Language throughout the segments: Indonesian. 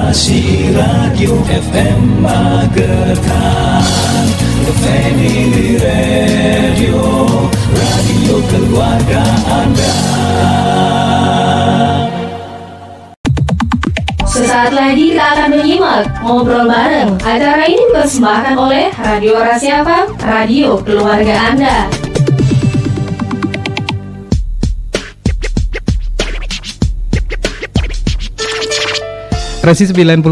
Inspirasi Radio FM Magetan, Family Radio, radio keluarga Anda. Sesaat lagi kita akan menyimak ngobrol bareng. Acara ini dipersembahkan oleh Radio Rasi FM, radio keluarga Anda. Rasi 90,6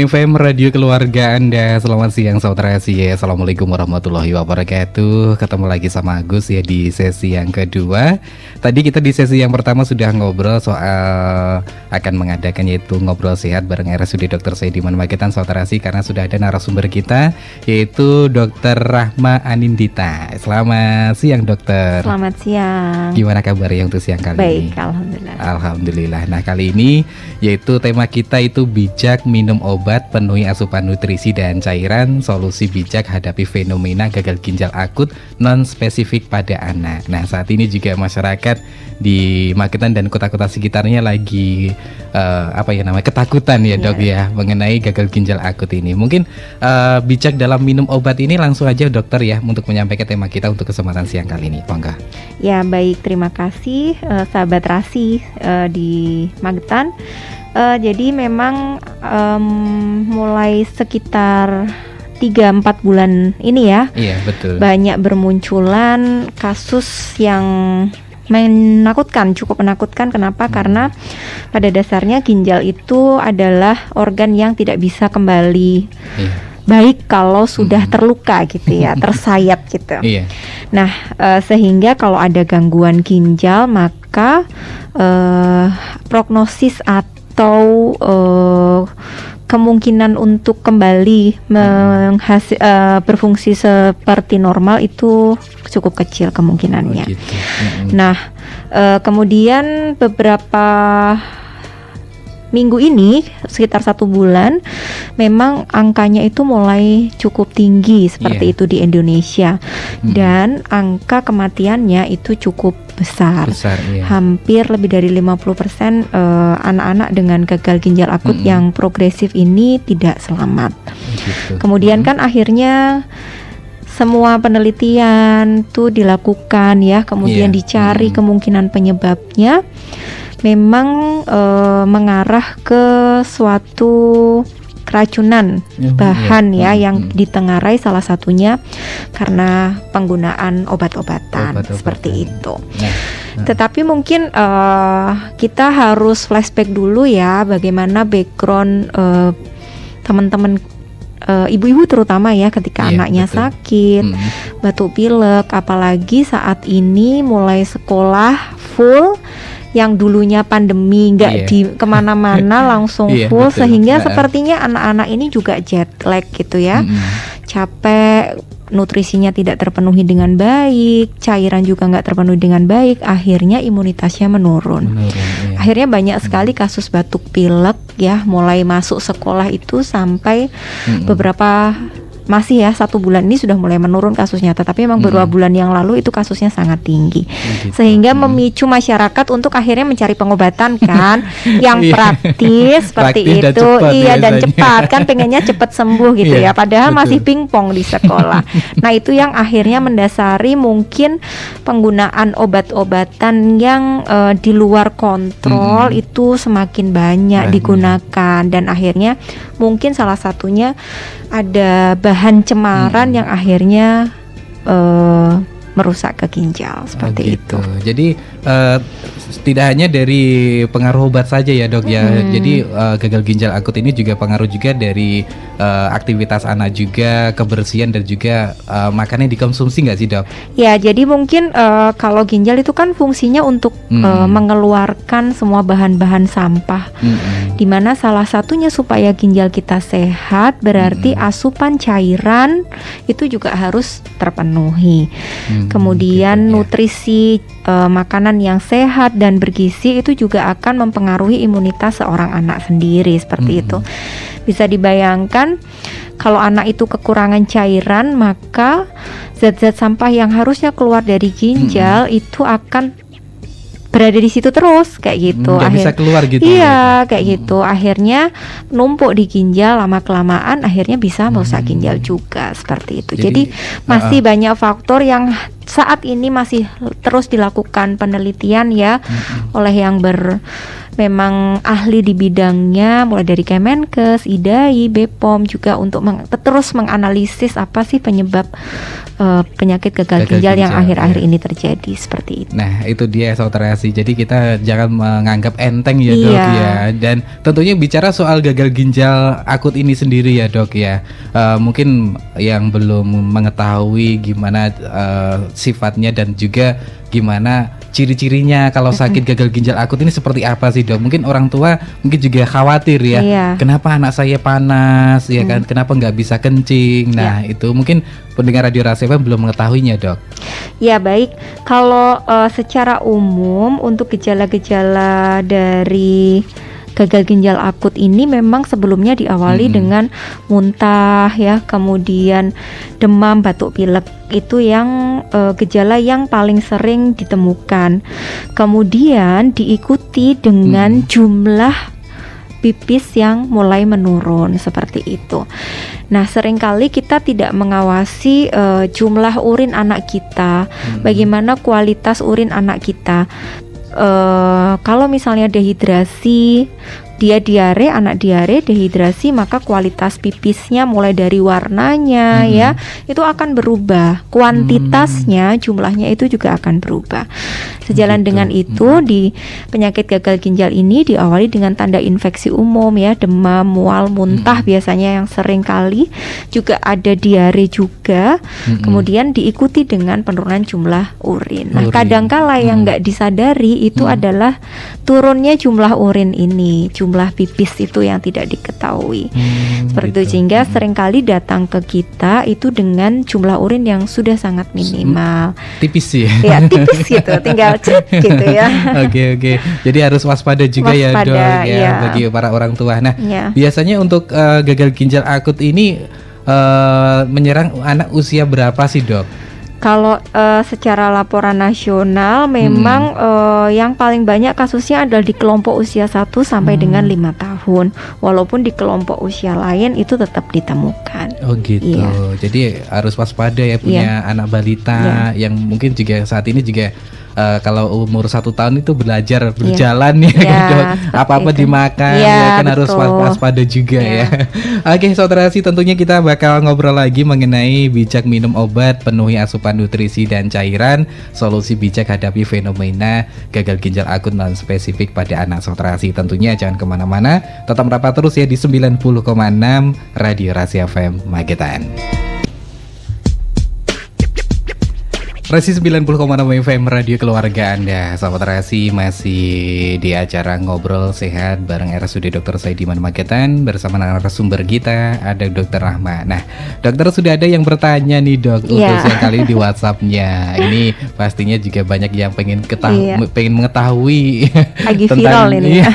FM Radio Keluarga Anda. Selamat siang Saudara Rasi ya. Assalamualaikum warahmatullahi wabarakatuh. Ketemu lagi sama Agus ya di sesi yang kedua. Tadi kita di sesi yang pertama sudah ngobrol soal akan mengadakan yaitu ngobrol sehat bareng RSUD Dr. Saidiman Magetan Saudara Rasi, karena sudah ada narasumber kita yaitu Dr. Rahma Anindita. Selamat siang dokter. Selamat siang. Gimana kabarnya untuk siang kali ini? Baik, alhamdulillah. Alhamdulillah. Nah kali ini yaitu tema kita itu bijak minum obat, penuhi asupan nutrisi dan cairan, solusi bijak hadapi fenomena gagal ginjal akut non spesifik pada anak. Nah saat ini juga masyarakat di Magetan dan kota-kota sekitarnya lagi ketakutan ya dok ya mengenai gagal ginjal akut ini. Mungkin bijak dalam minum obat ini langsung aja dokter ya untuk menyampaikan tema kita untuk kesempatan siang kali ini. Bangga. Ya baik, terima kasih sahabat Rasi di Magetan. Jadi memang mulai sekitar 3-4 bulan ini ya, iya, betul. banyak bermunculan kasus yang menakutkan, cukup menakutkan. Kenapa? Karena pada dasarnya ginjal itu adalah organ yang tidak bisa kembali baik kalau sudah terluka gitu ya, tersayat gitu. Iya. Nah, sehingga kalau ada gangguan ginjal maka prognosis atau kemungkinan untuk kembali berfungsi seperti normal itu cukup kecil kemungkinannya. Gitu. Nah, kemudian beberapa minggu ini sekitar 1 bulan memang angkanya itu mulai cukup tinggi seperti itu di Indonesia, dan angka kematiannya itu cukup besar. Hampir lebih dari 50% anak-anak dengan gagal ginjal akut yang progresif ini tidak selamat. Kemudian kan akhirnya semua penelitian tuh dilakukan ya, kemudian dicari kemungkinan penyebabnya. Memang mengarah ke suatu keracunan bahan yang ditengarai, salah satunya karena penggunaan obat-obatan seperti itu. Tetapi mungkin kita harus flashback dulu ya, bagaimana background teman-teman ibu-ibu terutama ya ketika anaknya sakit, batuk pilek, apalagi saat ini mulai sekolah full. Yang dulunya pandemi nggak di kemana-mana langsung full, sehingga sepertinya anak-anak ini juga jet lag gitu ya, capek, nutrisinya tidak terpenuhi dengan baik, cairan juga nggak terpenuhi dengan baik, akhirnya imunitasnya menurun. Akhirnya banyak sekali kasus batuk pilek ya, mulai masuk sekolah itu sampai beberapa masih ya 1 bulan ini sudah mulai menurun kasusnya, tetapi memang beberapa bulan yang lalu itu kasusnya sangat tinggi, sehingga memicu masyarakat untuk akhirnya mencari pengobatan kan yang praktis seperti itu, dan cepat kan, pengennya cepat sembuh gitu ya, padahal masih pingpong di sekolah. Nah itu yang akhirnya mendasari mungkin penggunaan obat-obatan yang di luar kontrol itu semakin banyak digunakan, dan akhirnya mungkin salah satunya ada bahan cemaran yang akhirnya merusak ke ginjal seperti itu. Jadi tidak hanya dari pengaruh obat saja ya dok ya. Jadi gagal ginjal akut ini juga pengaruh juga dari aktivitas anak juga, kebersihan dan juga makanan yang dikonsumsi nggak sih dok? Ya, jadi mungkin kalau ginjal itu kan fungsinya untuk mengeluarkan semua bahan-bahan sampah, dimana salah satunya supaya ginjal kita sehat berarti asupan cairan itu juga harus terpenuhi. Kemudian nutrisi makanan yang sehat dan bergizi itu juga akan mempengaruhi imunitas seorang anak sendiri seperti itu. Bisa dibayangkan kalau anak itu kekurangan cairan, maka zat-zat sampah yang harusnya keluar dari ginjal itu akan berada di situ terus kayak gitu. Nggak bisa keluar gitu. Iya, kayak gitu. Akhirnya numpuk di ginjal, lama kelamaan akhirnya bisa merusak ginjal juga seperti itu. Jadi masih banyak faktor yang saat ini masih terus dilakukan penelitian ya oleh yang memang ahli di bidangnya, mulai dari Kemenkes, IDAI, BPOM juga untuk terus menganalisis apa sih penyebab penyakit gagal ginjal yang akhir-akhir ini terjadi seperti itu. Nah, itu dia Saudara Rasi. Jadi kita jangan menganggap enteng ya Dok ya. Dan tentunya bicara soal gagal ginjal akut ini sendiri ya Dok ya. Mungkin yang belum mengetahui gimana sifatnya dan juga gimana ciri-cirinya kalau sakit gagal ginjal akut ini seperti apa sih Dok? Mungkin orang tua mungkin juga khawatir ya. Kenapa anak saya panas ya kan? Kenapa nggak bisa kencing? Nah itu mungkin pendengar Radio Rasi FM belum mengetahuinya Dok. Ya baik, kalau secara umum untuk gejala-gejala dari gagal ginjal akut ini memang sebelumnya diawali dengan muntah ya, kemudian demam, batuk pilek, itu yang gejala yang paling sering ditemukan. Kemudian diikuti dengan jumlah pipis yang mulai menurun seperti itu. Nah, seringkali kita tidak mengawasi jumlah urin anak kita, bagaimana kualitas urin anak kita. Kalau misalnya dehidrasi, dia diare, anak diare, dehidrasi, maka kualitas pipisnya mulai dari warnanya ya, itu akan berubah. Kuantitasnya, jumlahnya itu juga akan berubah. Sejalan dengan itu, di penyakit gagal ginjal ini diawali dengan tanda infeksi umum ya, demam, mual, muntah biasanya yang sering kali, juga ada diare juga. Kemudian diikuti dengan penurunan jumlah urin. Nah, kadangkala yang nggak disadari itu adalah turunnya jumlah urin ini, jumlah pipis itu yang tidak diketahui. Seperti itu, sehingga seringkali datang ke kita itu dengan jumlah urin yang sudah sangat minimal. Tipis sih. Ya, tipis gitu, tinggal cek gitu ya. Oke. Jadi harus waspada juga ya Dok ya, bagi para orang tua. Nah, biasanya untuk gagal ginjal akut ini menyerang anak usia berapa sih Dok? Kalau secara laporan nasional memang yang paling banyak kasusnya adalah di kelompok usia 1 sampai dengan 5 tahun. Walaupun di kelompok usia lain itu tetap ditemukan. Oh gitu. Jadi harus waspada ya punya anak balita yang mungkin juga saat ini juga kalau umur 1 tahun itu belajar berjalan apa-apa dimakan ya kan, harus waspada juga ya. Oke Saudara Rasi, tentunya kita bakal ngobrol lagi mengenai bijak minum obat, penuhi asupan nutrisi dan cairan, solusi bijak hadapi fenomena gagal ginjal akut non spesifik pada anak. Saudara Rasi, tentunya jangan kemana-mana, tetap merapat terus ya di 90,6 Radio Rasi FM Magetan. Rasi 90,6 FM Radio Keluarga Anda. Sahabat Rasi, masih di acara Ngobrol Sehat bareng RSUD Dr. Saidiman Magetan. Bersama narasumber kita ada Dr. Rahma. Nah, dokter sudah ada yang bertanya nih Dok, untuk yang kali di WhatsApp-nya. Ini pastinya juga banyak yang pengen mengetahui lagi tentang viral ini.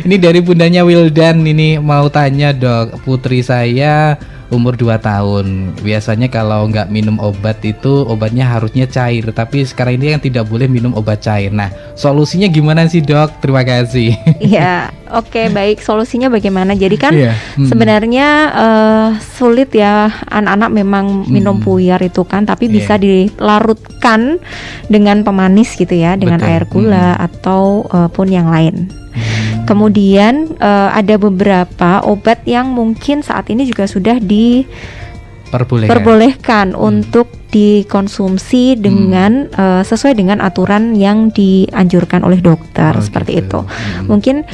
Ini dari bundanya Wildan, ini mau tanya Dok, putri saya umur 2 tahun. Biasanya kalau nggak minum obat itu obatnya harusnya cair, tapi sekarang ini yang tidak boleh minum obat cair. Nah, solusinya gimana sih Dok? Terima kasih. Iya, oke, baik. Solusinya bagaimana? Jadi kan sebenarnya sulit ya, anak-anak memang minum puyar itu kan, tapi bisa dilarutkan dengan pemanis gitu ya, dengan air gula atau pun yang lain. Kemudian ada beberapa obat yang mungkin saat ini juga sudah diperbolehkan untuk dikonsumsi dengan sesuai dengan aturan yang dianjurkan oleh dokter, seperti itu. Mungkin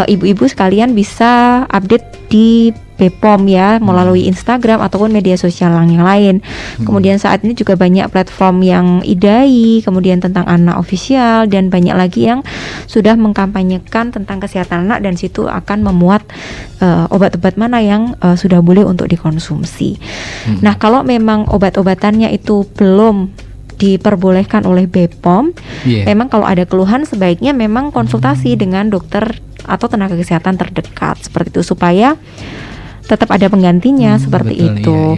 ibu-ibu sekalian bisa update di BPOM ya, melalui Instagram ataupun media sosial yang lain. Kemudian saat ini juga banyak platform yang IDAI, kemudian tentang anak official, dan banyak lagi yang sudah mengkampanyekan tentang kesehatan anak, dan situ akan memuat obat-obat mana yang sudah boleh untuk dikonsumsi. Nah, kalau memang obat-obatannya itu belum diperbolehkan oleh BPOM, memang kalau ada keluhan sebaiknya memang konsultasi dengan dokter atau tenaga kesehatan terdekat, seperti itu, supaya tetap ada penggantinya, seperti itu.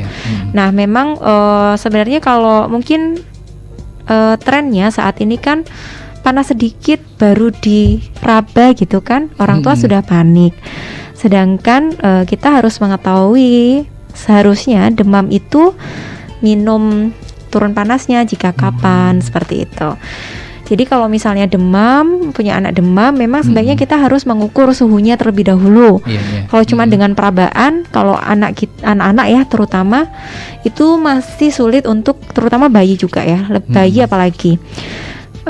Nah, memang sebenarnya kalau mungkin trennya saat ini kan panas sedikit baru diraba gitu kan, orang tua sudah panik. Sedangkan kita harus mengetahui seharusnya demam itu minum turun panasnya jika kapan, seperti itu. Jadi kalau misalnya demam, punya anak demam, memang sebaiknya kita harus mengukur suhunya terlebih dahulu. Kalau cuma dengan perabaan, kalau anak-anak ya terutama, itu masih sulit untuk, terutama bayi juga ya, bayi apalagi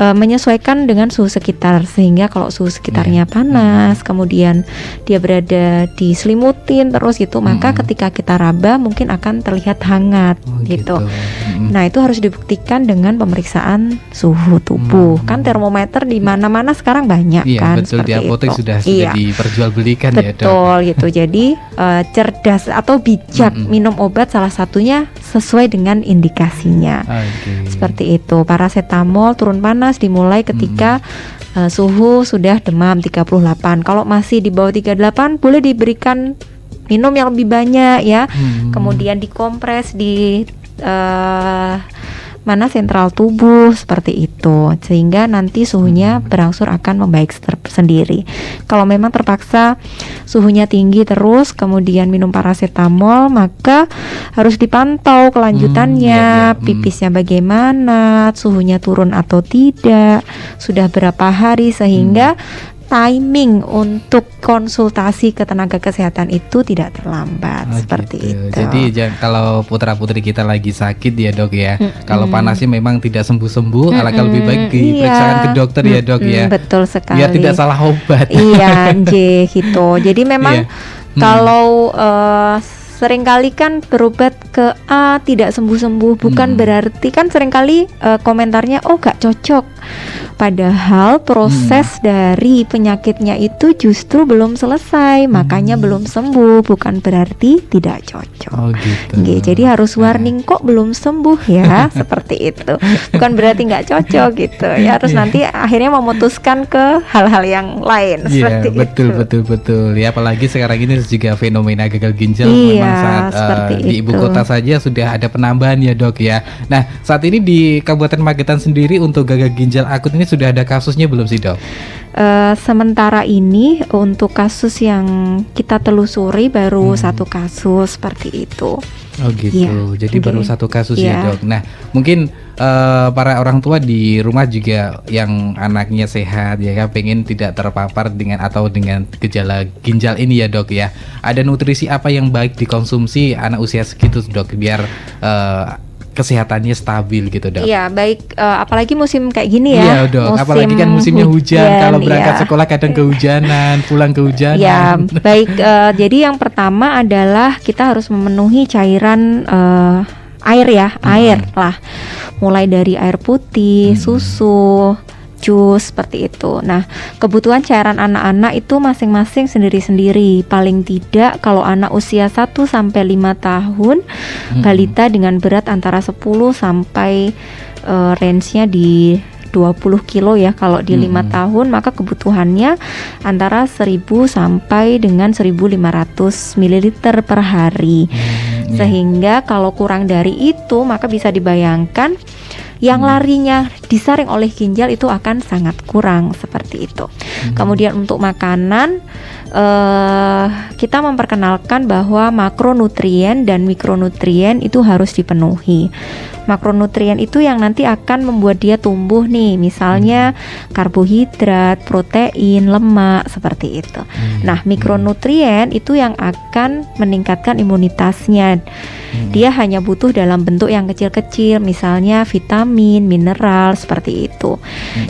menyesuaikan dengan suhu sekitar, sehingga kalau suhu sekitarnya panas, kemudian dia berada diselimutin terus gitu, maka ketika kita raba mungkin akan terlihat hangat gitu. Nah, itu harus dibuktikan dengan pemeriksaan suhu tubuh. Kan termometer di mana-mana sekarang banyak kan. Betul, di apotek sudah diperjualbelikan ya, Dok. Betul gitu. Jadi cerdas atau bijak minum obat salah satunya sesuai dengan indikasinya. Seperti itu. Paracetamol turun panas dimulai ketika suhu sudah demam 38. Kalau masih di bawah 38 boleh diberikan minum yang lebih banyak ya. Kemudian dikompres di mana sentral tubuh seperti itu, sehingga nanti suhunya berangsur akan membaik sendiri. Kalau memang terpaksa suhunya tinggi terus, kemudian minum paracetamol, maka harus dipantau kelanjutannya, pipisnya bagaimana, suhunya turun atau tidak, sudah berapa hari, sehingga timing untuk konsultasi ke tenaga kesehatan itu tidak terlambat. Seperti itu. Jadi kalau putra-putri kita lagi sakit ya, Dok ya, kalau panasnya memang tidak sembuh-sembuh, alangkah lebih baik diperiksakan ke dokter ya, Dok ya. Betul sekali. Biar tidak salah obat. Iya, gitu. Jadi memang kalau seringkali kan berobat ke A tidak sembuh-sembuh, bukan berarti kan seringkali komentarnya gak cocok. Padahal proses dari penyakitnya itu justru belum selesai, makanya belum sembuh, bukan berarti tidak cocok. Jadi harus warning, kok belum sembuh ya, seperti itu. Bukan berarti nggak cocok gitu. Ya harus nanti akhirnya memutuskan ke hal-hal yang lain. Seperti betul, itu. betul. Ya apalagi sekarang ini juga fenomena gagal ginjal memang saat di ibu kota saja sudah ada penambahan ya, Dok ya. Nah, saat ini di Kabupaten Magetan sendiri untuk gagal ginjal akut ini sudah ada kasusnya belum sih, Dok? Sementara ini untuk kasus yang kita telusuri baru satu kasus seperti itu. Jadi baru satu kasus ya, Dok. Nah, mungkin para orang tua di rumah juga yang anaknya sehat ya kan, pengen tidak terpapar dengan gejala ginjal ini ya, Dok ya. Ada nutrisi apa yang baik dikonsumsi anak usia segitu, Dok, biar kesehatannya stabil gitu, Dok? Iya, baik, apalagi musim kayak gini ya. Iya, Dok, apalagi kan musimnya hujan, kalau berangkat sekolah kadang kehujanan, pulang kehujanan. Ya, baik, jadi yang pertama adalah kita harus memenuhi cairan air ya, air lah. Mulai dari air putih, susu, jus, seperti itu. Nah, kebutuhan cairan anak-anak itu masing-masing sendiri-sendiri. Paling tidak kalau anak usia 1 sampai 5 tahun, balita dengan berat antara 10 sampai range-nya di 20 kilo ya. Kalau di 5 tahun maka kebutuhannya antara 1000 sampai dengan 1500 ml per hari. Sehingga kalau kurang dari itu maka bisa dibayangkan yang larinya disaring oleh ginjal itu akan sangat kurang, seperti itu. Kemudian untuk makanan, kita memperkenalkan bahwa makronutrien dan mikronutrien itu harus dipenuhi. Makronutrien itu yang nanti akan membuat dia tumbuh nih, misalnya karbohidrat, protein, lemak, seperti itu. Nah, mikronutrien itu yang akan meningkatkan imunitasnya. Dia hanya butuh dalam bentuk yang kecil-kecil, misalnya vitamin, mineral, seperti itu.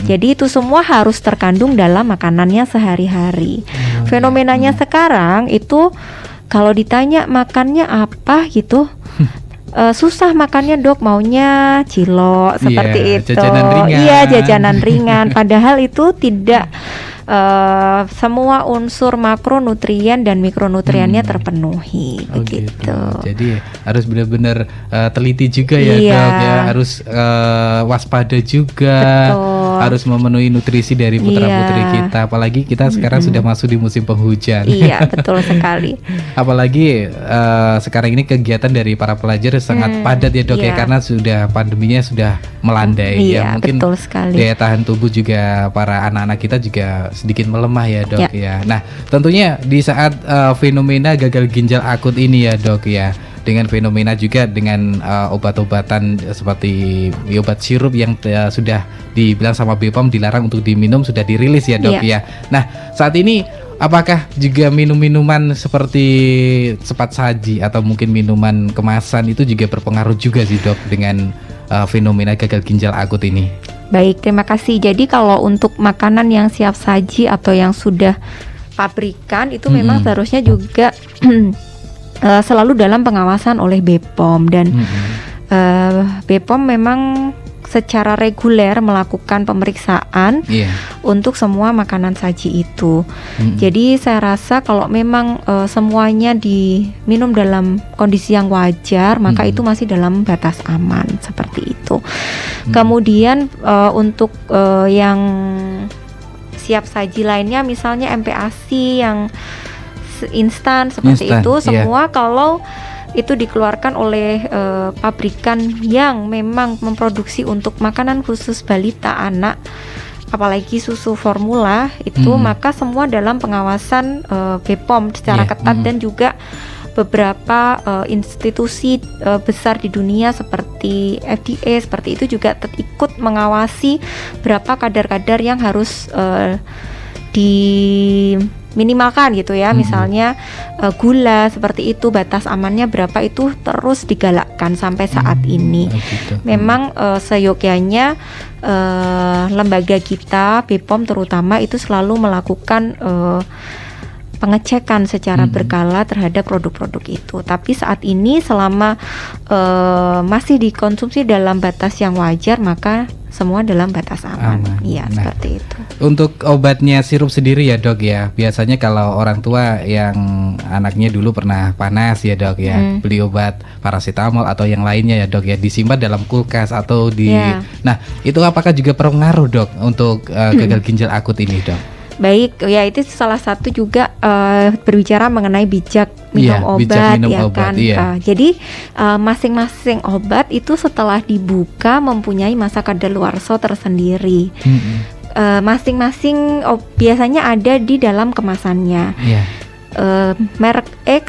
Jadi itu semua harus terkandung dalam makanannya sehari-hari. Fenomenanya sekarang itu kalau ditanya makannya apa gitu, susah makannya, Dok, maunya cilok, seperti itu. Jajanan ringan. Iya, jajanan ringan. Padahal itu tidak semua unsur makronutrien dan mikronutriennya terpenuhi, begitu. Jadi harus benar-benar teliti juga ya, Dok ya. Harus waspada juga. Betul. harus memenuhi nutrisi dari putra-putri kita. Apalagi kita sekarang sudah masuk di musim penghujan. Iya, betul sekali. Apalagi sekarang ini kegiatan dari para pelajar sangat padat ya dok ya, karena sudah pandeminya sudah melandai ya. Mungkin betul sekali. Daya tahan tubuh juga para anak-anak kita juga sedikit melemah ya dok ya. Nah tentunya di saat fenomena gagal ginjal akut ini ya dok ya, dengan fenomena juga dengan obat-obatan seperti obat sirup yang sudah dibilang sama BPOM dilarang untuk diminum sudah dirilis ya dok ya. Nah saat ini apakah juga minum-minuman seperti cepat saji atau mungkin minuman kemasan itu juga berpengaruh juga sih dok dengan fenomena gagal ginjal akut ini? Baik, terima kasih. Jadi kalau untuk makanan yang siap saji atau yang sudah pabrikan itu memang seharusnya juga selalu dalam pengawasan oleh BPOM dan BPOM memang secara reguler melakukan pemeriksaan untuk semua makanan saji itu. Jadi saya rasa kalau memang semuanya diminum dalam kondisi yang wajar, maka itu masih dalam batas aman seperti itu. Kemudian untuk yang siap saji lainnya, misalnya MPASI yang instan seperti itu, semua kalau itu dikeluarkan oleh pabrikan yang memang memproduksi untuk makanan khusus balita anak, apalagi susu formula itu, maka semua dalam pengawasan BPOM secara ketat dan juga beberapa institusi besar di dunia seperti FDA seperti itu juga ikut mengawasi berapa kadar-kadar yang harus diminimalkan gitu ya. Misalnya gula seperti itu, batas amannya berapa itu terus digalakkan sampai saat ini. Memang seyogyanya lembaga kita BPOM terutama itu selalu melakukan pengecekan secara berkala terhadap produk-produk itu. Tapi saat ini selama masih dikonsumsi dalam batas yang wajar, maka semua dalam batas aman. Iya, seperti itu. Untuk obatnya sirup sendiri ya dok ya, biasanya kalau orang tua yang anaknya dulu pernah panas ya dok ya, beli obat paracetamol atau yang lainnya ya dok ya, disimpan dalam kulkas atau di nah itu apakah juga berpengaruh dok untuk gagal ginjal akut ini dok? Baik, ya itu salah satu juga berbicara mengenai bijak minum obat, kan. Jadi masing-masing obat itu setelah dibuka mempunyai masa kadaluarsa tersendiri. Masing-masing biasanya ada di dalam kemasannya. Merek X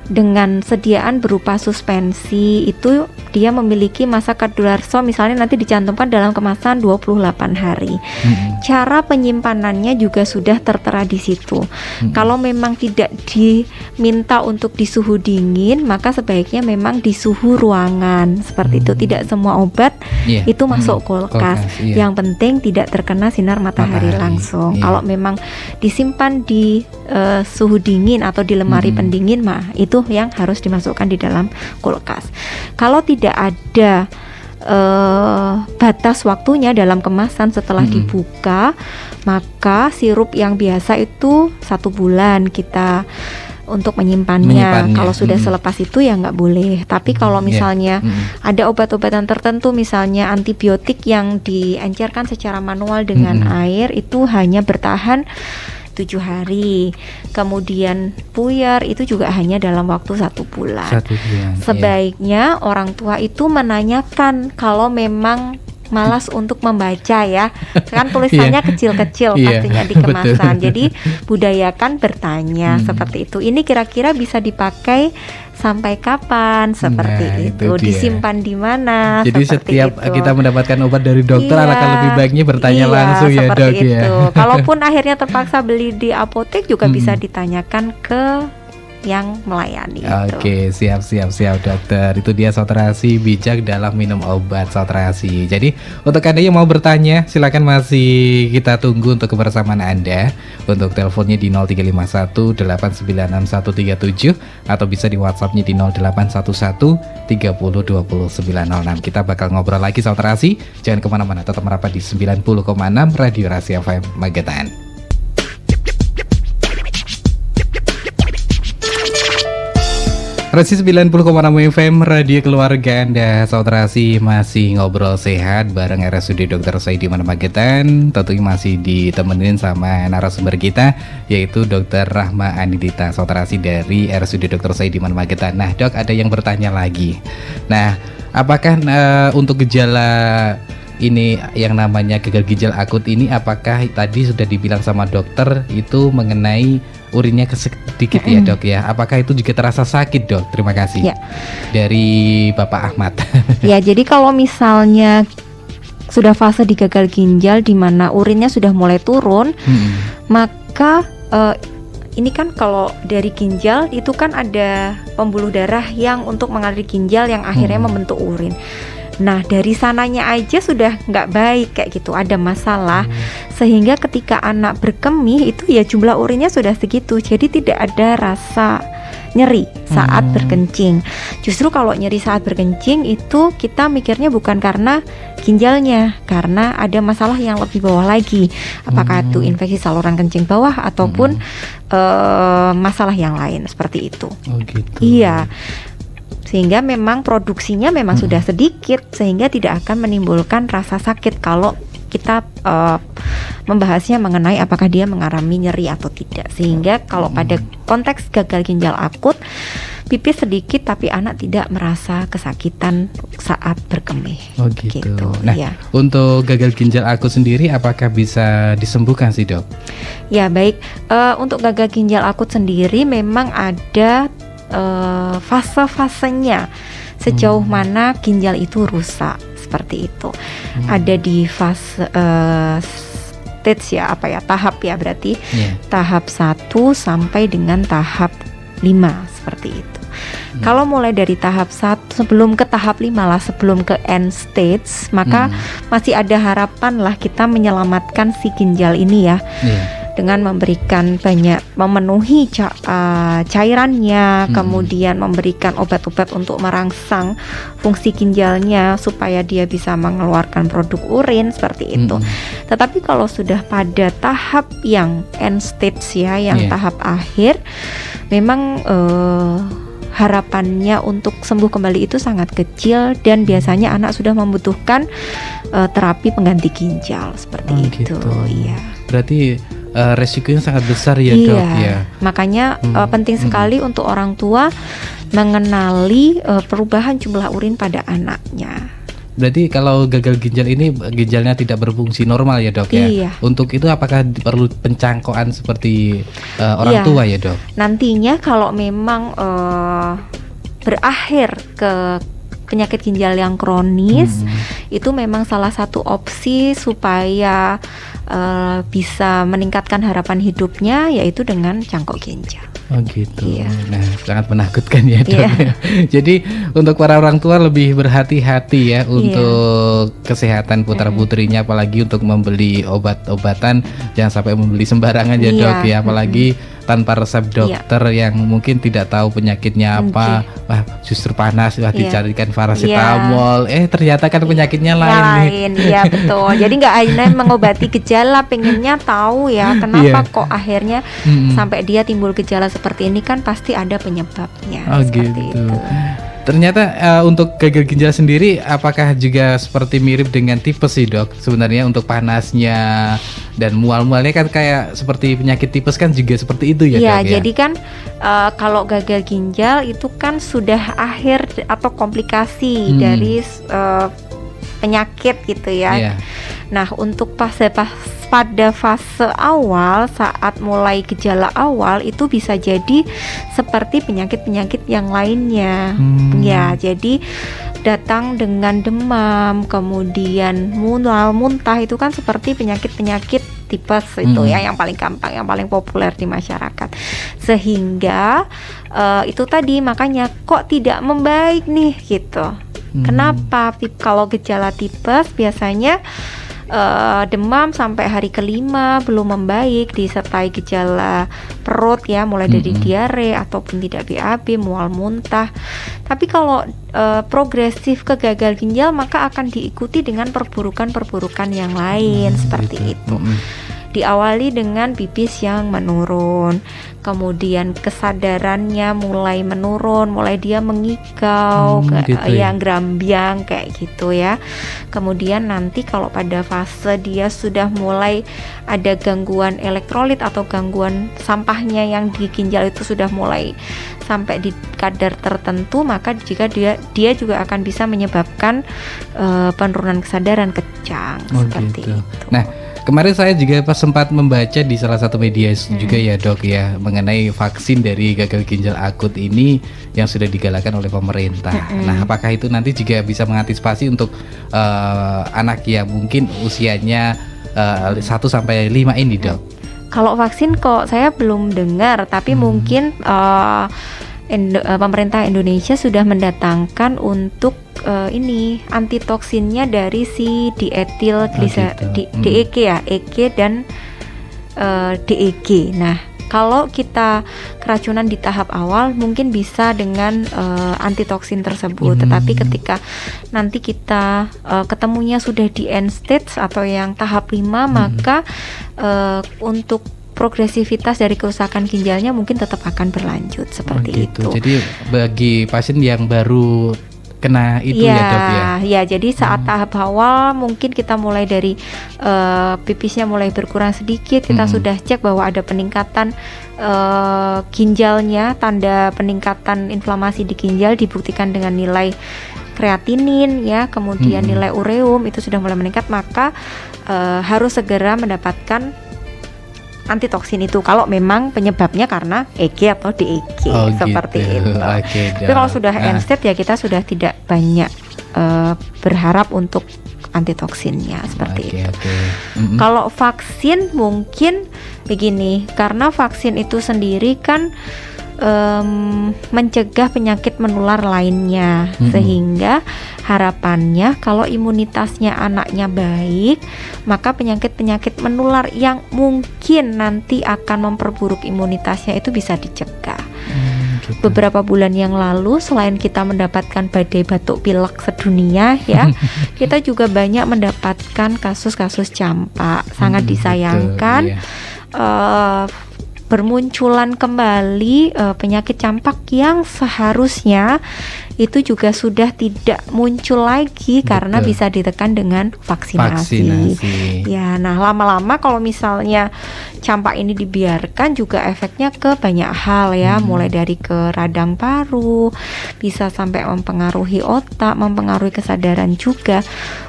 dengan sediaan berupa suspensi itu dia memiliki masa kadaluarsa misalnya nanti dicantumkan dalam kemasan 28 hari. Cara penyimpanannya juga sudah tertera di situ. Kalau memang tidak diminta untuk di suhu dingin, maka sebaiknya memang di suhu ruangan seperti itu. Tidak semua obat itu masuk kulkas. Yang penting tidak terkena sinar matahari langsung. Kalau memang disimpan di suhu dingin atau di lemari pendingin, mah itu yang harus dimasukkan di dalam kulkas. Kalau tidak ada batas waktunya dalam kemasan setelah dibuka, maka sirup yang biasa itu 1 bulan kita untuk menyimpannya. Kalau sudah selepas itu ya nggak boleh. Tapi kalau misalnya ada obat-obatan tertentu, misalnya antibiotik yang diencerkan secara manual dengan air, itu hanya bertahan 7 hari. Kemudian puyer itu juga hanya dalam waktu 1 bulan. Sebaiknya orang tua itu menanyakan kalau memang malas untuk membaca ya, kan tulisannya kecil-kecil pastinya di kemasan. Jadi budayakan bertanya seperti itu. Ini kira-kira bisa dipakai sampai kapan seperti itu, disimpan di mana. Jadi setiap itu kita mendapatkan obat dari dokter, alangkah lebih baiknya bertanya langsung ya dok itu. Kalaupun akhirnya terpaksa beli di apotek juga bisa ditanyakan ke yang melayani. Oke, siap dokter. Itu dia Saudara-Asi bijak dalam minum obat Saudara-Asi. Jadi untuk Anda yang mau bertanya, silakan masih kita tunggu untuk kebersamaan Anda. Untuk teleponnya di 0351 896137 atau bisa di WhatsAppnya di 0811 30 20 906. Kita bakal ngobrol lagi Saudara-Asi. Jangan kemana-mana, tetap merapat di 90,6 Radio Rahasia FM Magetan. Resi 90,6 FM Radio Keluarga Anda. Saudara-saudari masih ngobrol sehat bareng RSUD Dr. Saidiman Magetan. Tentunya masih ditemenin sama narasumber kita, yaitu Dr. Rahma Anindita, saudara-saudari dari RSUD Dr. Saidiman Magetan. Nah dok, ada yang bertanya lagi. Nah, apakah untuk gejala ini yang namanya gagal ginjal akut ini, apakah tadi sudah dibilang sama dokter itu mengenai urinnya sedikit ya dok ya? Apakah itu juga terasa sakit dok? Terima kasih. Ya. Dari Bapak Ahmad. Ya, jadi kalau misalnya sudah fase di gagal ginjal di mana urinnya sudah mulai turun, maka ini kan kalau dari ginjal itu kan ada pembuluh darah yang untuk mengalir ginjal yang akhirnya membentuk urin. Nah dari sananya aja sudah nggak baik kayak gitu, ada masalah, sehingga ketika anak berkemih itu ya jumlah urinnya sudah segitu, jadi tidak ada rasa nyeri saat berkencing. Justru kalau nyeri saat berkencing itu kita mikirnya bukan karena ginjalnya, karena ada masalah yang lebih bawah lagi, apakah itu infeksi saluran kencing bawah ataupun masalah yang lain seperti itu. Oh gitu. Iya. Sehingga memang produksinya memang sudah sedikit, sehingga tidak akan menimbulkan rasa sakit kalau kita membahasnya mengenai apakah dia mengalami nyeri atau tidak. Sehingga kalau pada konteks gagal ginjal akut, pipis sedikit tapi anak tidak merasa kesakitan saat berkemih. Oh gitu. Nah, ya. Untuk gagal ginjal akut sendiri apakah bisa disembuhkan sih dok? Ya baik, untuk gagal ginjal akut sendiri memang ada fase-fasenya sejauh mana ginjal itu rusak, seperti itu. Ada di fase stage ya, tahap ya, berarti tahap 1 sampai dengan tahap 5 seperti itu. Kalau mulai dari tahap 1 sebelum ke tahap 5 lah, sebelum ke end stage, maka masih ada harapan lah kita menyelamatkan si ginjal ini ya. Dengan memberikan banyak, memenuhi cairannya, kemudian memberikan obat-obat untuk merangsang fungsi ginjalnya supaya dia bisa mengeluarkan produk urin seperti itu. Tetapi kalau sudah pada tahap yang end stage ya, yang tahap akhir, memang harapannya untuk sembuh kembali itu sangat kecil, dan biasanya anak sudah membutuhkan terapi pengganti ginjal seperti itu. Gitu. Iya. Berarti resikonya sangat besar ya dok ya. Makanya penting sekali untuk orang tua mengenali perubahan jumlah urin pada anaknya. Berarti kalau gagal ginjal ini ginjalnya tidak berfungsi normal ya dok ya. Iya. Untuk itu apakah perlu pencangkokan seperti orang tua ya dok? Nantinya kalau memang berakhir ke penyakit ginjal yang kronis, itu memang salah satu opsi supaya bisa meningkatkan harapan hidupnya, yaitu dengan cangkok ginjal. Oh gitu. Iya. Nah, sangat menakutkan ya dok. Jadi untuk para orang tua lebih berhati-hati ya untuk kesehatan putra-putrinya, apalagi untuk membeli obat-obatan, jangan sampai membeli sembarangan ya dok ya, apalagi tanpa resep dokter yang mungkin tidak tahu penyakitnya apa. Wah, justru panas, dicarikan paracetamol, ternyata kan penyakitnya lain. Iya betul. Jadi nggak hanya mengobati gejala, pengennya tahu ya kenapa kok akhirnya sampai dia timbul gejala seperti ini, kan pasti ada penyebabnya. Oh gitu. Itu. Ternyata untuk gagal ginjal sendiri apakah juga seperti mirip dengan tipes sih dok? Sebenarnya untuk panasnya dan mual-mualnya kan kayak seperti penyakit tipes kan juga seperti itu ya dok ya? Jadi kan kalau gagal ginjal itu kan sudah akhir atau komplikasi dari penyakit gitu ya. Nah untuk pada fase awal, saat mulai gejala awal, itu bisa jadi seperti penyakit-penyakit yang lainnya. Ya, jadi datang dengan demam, kemudian muntah, itu kan seperti penyakit-penyakit tipes itu ya, yang paling gampang, yang paling populer di masyarakat. Sehingga itu tadi, makanya kok tidak membaik nih gitu. Kenapa? Kalau gejala tipes biasanya demam sampai hari kelima belum membaik, disertai gejala perut ya, mulai dari diare ataupun tidak BAB, mual muntah. Tapi kalau progresif ke gagal ginjal, maka akan diikuti dengan perburukan-perburukan yang lain seperti itu. diawali dengan pipis yang menurun, kemudian kesadarannya mulai menurun, mulai dia mengikau, gitu ya. yang gerambiang kayak gitu ya. Kemudian nanti kalau pada fase dia sudah mulai ada gangguan elektrolit atau gangguan sampahnya yang di ginjal itu sudah mulai sampai di kadar tertentu, maka jika dia juga akan bisa menyebabkan penurunan kesadaran kejang seperti gitu. itu. Nah, kemarin saya juga pas sempat membaca di salah satu media juga ya dok ya, mengenai vaksin dari gagal ginjal akut ini yang sudah digalakkan oleh pemerintah. Nah, apakah itu nanti juga bisa mengantisipasi untuk anak yang mungkin usianya 1-5 ini dok? Kalau vaksin kok saya belum dengar, tapi mungkin pemerintah Indonesia sudah mendatangkan untuk ini antitoksinnya dari si dietil DEG ya, EG dan DEG. Nah, kalau kita keracunan di tahap awal mungkin bisa dengan antitoksin tersebut, tetapi ketika nanti kita ketemunya sudah di end stage atau yang tahap 5, maka untuk progresivitas dari kerusakan ginjalnya mungkin tetap akan berlanjut seperti itu. Jadi bagi pasien yang baru kena itu ya dok ya? Ya, jadi saat tahap awal mungkin kita mulai dari pipisnya mulai berkurang sedikit, kita sudah cek bahwa ada peningkatan ginjalnya, tanda peningkatan inflamasi di ginjal dibuktikan dengan nilai kreatinin ya, kemudian nilai ureum itu sudah mulai meningkat, maka harus segera mendapatkan antitoksin itu kalau memang penyebabnya karena EG atau DEG seperti itu. Tapi kalau sudah end stage ya kita sudah tidak banyak berharap untuk antitoksinnya seperti itu. Kalau vaksin mungkin begini, karena vaksin itu sendiri kan mencegah penyakit menular lainnya, sehingga harapannya kalau imunitasnya anaknya baik, maka penyakit-penyakit menular yang mungkin nanti akan memperburuk imunitasnya itu bisa dicegah. Beberapa bulan yang lalu selain kita mendapatkan badai batuk pilek sedunia ya, kita juga banyak mendapatkan kasus-kasus campak. Sangat disayangkan bermunculan kembali penyakit campak yang seharusnya itu juga sudah tidak muncul lagi karena bisa ditekan dengan vaksinasi. Ya, nah lama-lama kalau misalnya campak ini dibiarkan juga efeknya ke banyak hal ya, mulai dari ke radang paru, bisa sampai mempengaruhi otak, mempengaruhi kesadaran juga.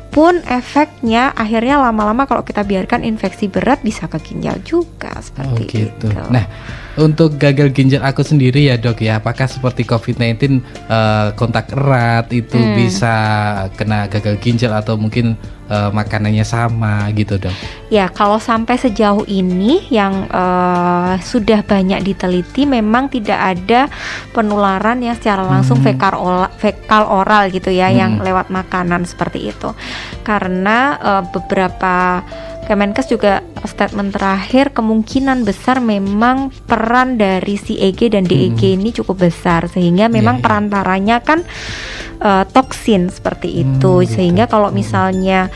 Pun efeknya akhirnya lama-lama kalau kita biarkan infeksi berat bisa ke ginjal juga seperti itu. Nah, untuk gagal ginjal akut sendiri ya dok ya, apakah seperti COVID-19 kontak erat itu bisa kena gagal ginjal atau mungkin makanannya sama gitu dok? Ya, kalau sampai sejauh ini yang sudah banyak diteliti memang tidak ada penularan yang secara langsung fekal oral gitu ya, yang lewat makanan seperti itu. Karena beberapa Kemenkes juga statement terakhir kemungkinan besar memang peran dari si EG dan DEG ini cukup besar, sehingga memang perantaranya kan toksin seperti itu, sehingga kalau misalnya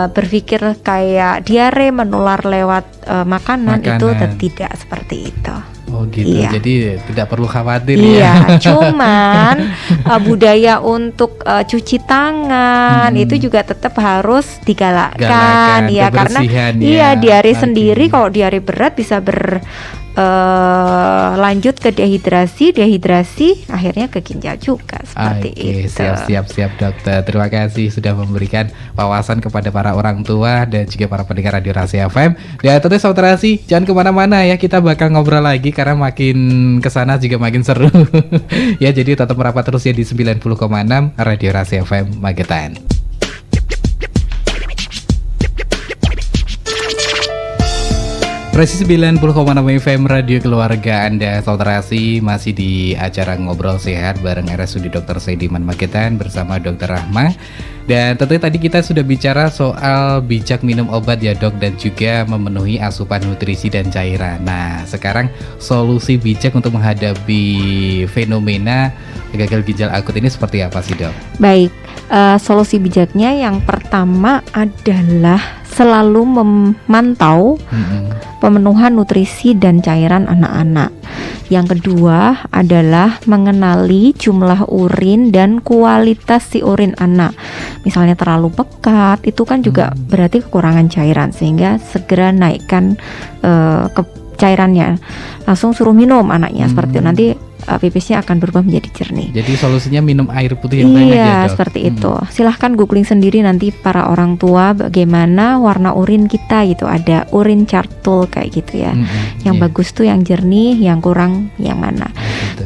berpikir kayak diare menular lewat makanan itu tidak seperti itu. Oh gitu, jadi tidak perlu khawatir ya. Cuman budaya untuk cuci tangan itu juga tetap harus digalakkan ya, karena diare sendiri kalau diare berat bisa lanjut ke dehidrasi akhirnya ke ginjal juga seperti itu. Siap dokter. Terima kasih sudah memberikan wawasan kepada para orang tua dan juga para pendengar Radio Rahasia FM. Ya tentu Sobat Rasi, jangan kemana-mana ya, kita bakal ngobrol lagi karena makin kesana juga makin seru. Ya jadi tetap merapat terus ya di 90,6 Radio Rahasia FM Magetan. Presisi 90,6 FM Radio Keluarga Anda, Sobat Rasi, masih di acara Ngobrol Sehat bareng RSUD Dr. Saidiman Magetan bersama Dr. Rahma. Dan tentunya tadi kita sudah bicara soal bijak minum obat ya dok, dan juga memenuhi asupan nutrisi dan cairan. Nah sekarang solusi bijak untuk menghadapi fenomena gagal ginjal akut ini seperti apa sih dok? Baik, solusi bijaknya yang pertama adalah selalu memantau pemenuhan nutrisi dan cairan anak-anak. Yang kedua adalah mengenali jumlah urin dan kualitas si urin anak. Misalnya terlalu pekat, itu kan juga berarti kekurangan cairan, sehingga segera naikkan ke cairannya. Langsung suruh minum anaknya seperti itu. Nanti pipisnya akan berubah menjadi jernih. Jadi solusinya minum air putih yang banyak ya, Iya, Dok? seperti itu. Silahkan googling sendiri nanti para orang tua bagaimana warna urin kita gitu. Ada urin chart tool kayak gitu ya. Yang bagus tuh yang jernih, yang kurang yang mana.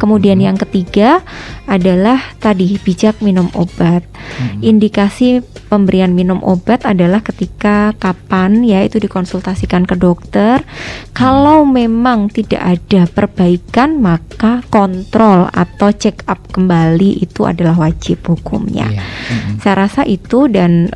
Kemudian yang ketiga adalah tadi bijak minum obat. Indikasi pemberian minum obat adalah ketika kapan ya itu dikonsultasikan ke dokter. Kalau memang tidak ada perbaikan, maka kontrol atau check up kembali itu adalah wajib hukumnya. Saya rasa itu. Dan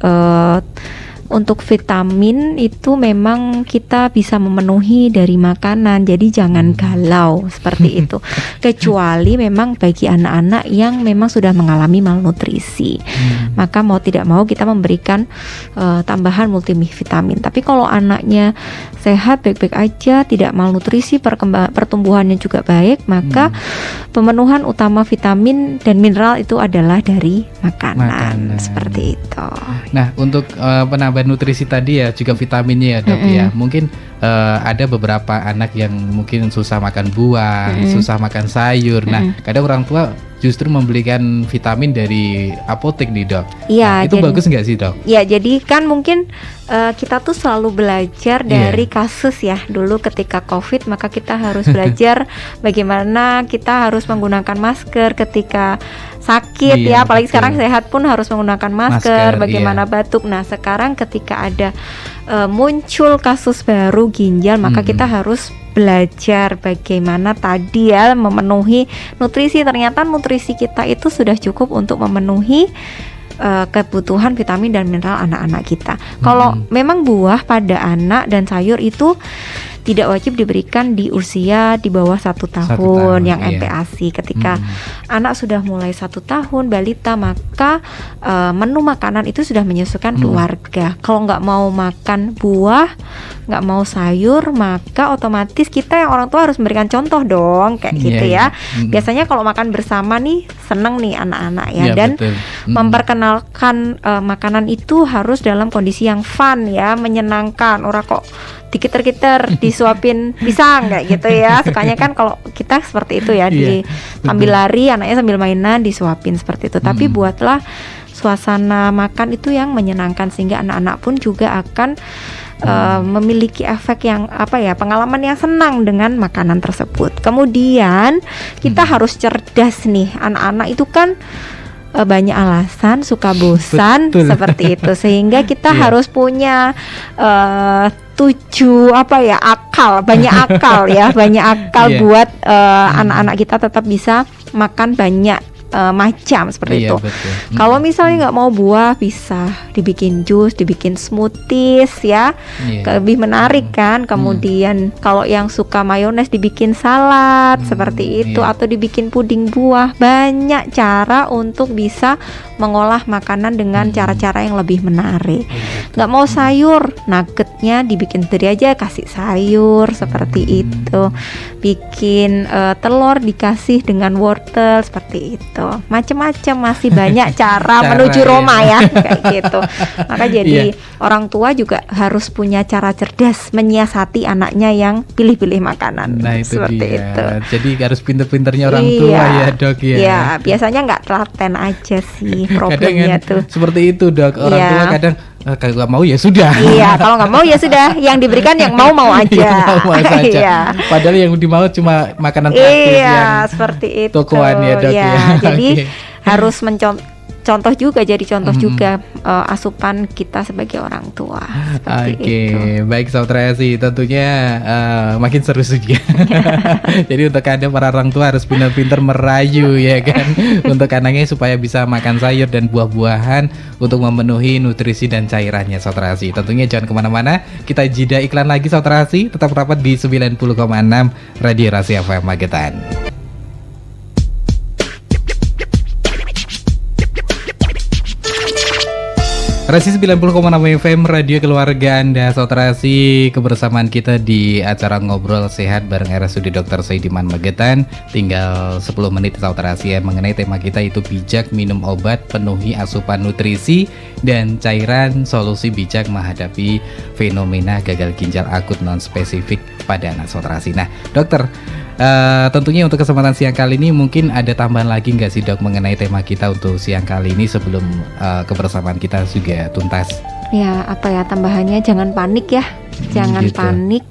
untuk vitamin itu memang kita bisa memenuhi dari makanan, jadi jangan galau seperti itu. Kecuali memang bagi anak-anak yang memang sudah mengalami malnutrisi, maka mau tidak mau kita memberikan tambahan multivitamin. Tapi kalau anaknya sehat, baik-baik aja, tidak malnutrisi, pertumbuhannya juga baik, maka pemenuhan utama vitamin dan mineral itu adalah dari makanan. Seperti itu. Nah, untuk penambahan nutrisi tadi ya juga vitaminnya ya, Dok ya. Mungkin ada beberapa anak yang mungkin susah makan buah, susah makan sayur. Nah, kadang orang tua justru membelikan vitamin dari apotek nih, Dok. Iya, nah, itu bagus nggak sih, Dok? Ya, jadi kan mungkin kita tuh selalu belajar dari kasus ya. Dulu ketika COVID, maka kita harus belajar bagaimana kita harus menggunakan masker ketika sakit ya, apalagi sekarang sehat pun harus menggunakan masker, bagaimana batuk. Nah, sekarang ketika ada muncul kasus baru ginjal, maka kita harus belajar bagaimana tadi ya memenuhi nutrisi. Ternyata nutrisi kita itu sudah cukup untuk memenuhi kebutuhan vitamin dan mineral anak-anak kita. Kalau memang buah pada anak dan sayur itu tidak wajib diberikan di usia di bawah 1 tahun yang MPASI. Ketika anak sudah mulai 1 tahun balita, maka menu makanan itu sudah menyesuaikan keluarga. Kalau nggak mau makan buah, nggak mau sayur, maka otomatis kita yang orang tua harus memberikan contoh dong, kayak gitu ya. Biasanya kalau makan bersama nih seneng nih anak-anak ya, dan memperkenalkan makanan itu harus dalam kondisi yang fun ya, menyenangkan. Ora kok dikiter-kiter disuapin pisang kayak gitu ya. Sukanya kan kalau kita seperti itu ya, sambil lari anaknya sambil mainan disuapin seperti itu. Tapi buatlah suasana makan itu yang menyenangkan, sehingga anak-anak pun juga akan memiliki efek yang pengalaman yang senang dengan makanan tersebut. Kemudian kita harus cerdas nih. Anak-anak itu kan banyak alasan, suka bosan seperti itu, sehingga kita harus punya banyak akal ya, banyak akal buat anak-anak kita tetap bisa makan banyak macam seperti itu. Kalau misalnya nggak mau buah, bisa dibikin jus, dibikin smoothies ya, lebih menarik kan. Kemudian kalau yang suka mayones dibikin salad seperti itu, atau dibikin puding buah. Banyak cara untuk bisa mengolah makanan dengan cara-cara yang lebih menarik. Nggak mau sayur, nuggetnya dibikin tadi aja, kasih sayur seperti itu. Bikin telur dikasih dengan wortel seperti itu. Macam-macam, masih banyak cara menuju Roma ya, kayak gitu. Maka jadi orang tua juga harus punya cara cerdas menyiasati anaknya yang pilih-pilih makanan. Nah, itu seperti dia. itu. Jadi harus pinter-pinternya orang tua ya, Dok ya. Iya, biasanya nggak telaten aja sih problemnya tuh. Seperti itu, Dok. Orang tua kadang kalau nggak mau ya sudah. Iya, kalau nggak mau ya sudah. Yang diberikan yang mau aja. Iya. Padahal yang dimau cuma makanan praktis yang seperti itu. tokoan ya, Dok ya. Jadi harus contoh juga, jadi contoh juga asupan kita sebagai orang tua. Itu. Baik Sobat Rasi, tentunya makin seru juga. Jadi untuk Anda para orang tua harus pintar-pintar merayu ya kan, untuk anaknya supaya bisa makan sayur dan buah-buahan untuk memenuhi nutrisi dan cairannya, Sobat Rasi. Tentunya jangan kemana-mana, kita jeda iklan lagi Sobat Rasi, tetap rapat di 90,6 Radio Rasi FM Magetan. Rasi 90,6 FM Radio Keluarga Anda. Saudara-rasi, kebersamaan kita di acara Ngobrol Sehat bareng RSUD Dr. Saidiman Magetan. Tinggal 10 menit saudara-rasi ya, mengenai tema kita itu bijak minum obat, penuhi asupan nutrisi dan cairan, solusi bijak menghadapi fenomena gagal ginjal akut non spesifik pada anak saudara-rasi. Nah, dokter, tentunya untuk kesempatan siang kali ini mungkin ada tambahan lagi nggak sih dok mengenai tema kita untuk siang kali ini sebelum kebersamaan kita juga tuntas? Ya, apa ya tambahannya, jangan panik ya, jangan gitu. panik.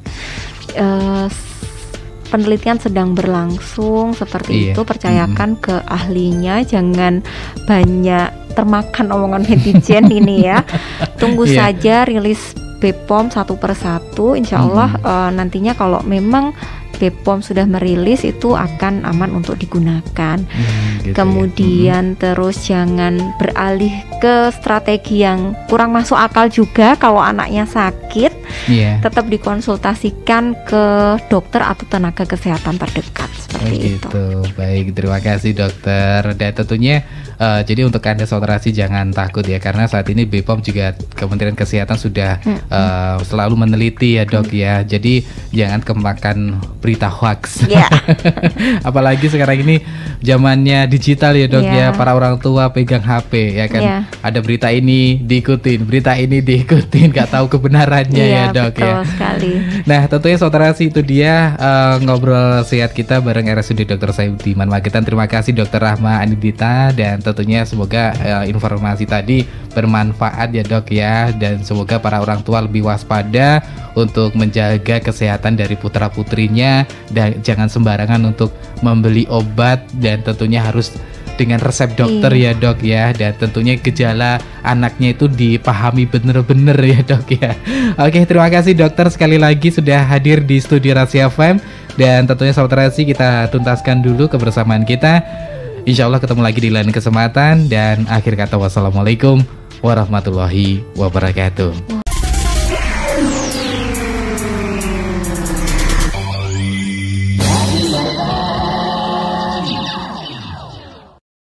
Penelitian sedang berlangsung seperti itu, percayakan ke ahlinya, jangan banyak termakan omongan netizen ini ya. Tunggu saja rilis BPOM satu persatu, insya Allah nantinya kalau memang BPOM sudah merilis itu akan aman untuk digunakan. Gitu Kemudian terus jangan beralih ke strategi yang kurang masuk akal juga. Kalau anaknya sakit, tetap dikonsultasikan ke dokter atau tenaga kesehatan terdekat seperti itu. Baik, terima kasih dokter. Dan tentunya jadi untuk Anda saudara-saudari jangan takut ya, karena saat ini BPOM juga Kementerian Kesehatan sudah selalu meneliti ya dok ya. Jadi jangan kemakan berita hoax. Apalagi sekarang ini zamannya digital ya dok ya. Para orang tua pegang HP ya kan. Ada berita ini diikutin, gak tahu kebenarannya ya dok ya. Sekali. Nah tentunya saudara-saudari itu dia ngobrol sehat kita bareng RSUD Dr. Saidiman Magetan. Terima kasih Dr. Rahma Anindita, dan tentunya semoga informasi tadi bermanfaat ya dok ya, dan semoga para orang tua lebih waspada untuk menjaga kesehatan dari putra putrinya dan jangan sembarangan untuk membeli obat, dan tentunya harus dengan resep dokter ya dok ya, dan tentunya gejala anaknya itu dipahami bener-bener ya dok ya. Oke, terima kasih dokter sekali lagi sudah hadir di studio Rasi FM, dan tentunya saudara-saudari kita tuntaskan dulu kebersamaan kita. Insya Allah ketemu lagi di lain kesempatan, dan akhir kata wassalamualaikum warahmatullahi wabarakatuh.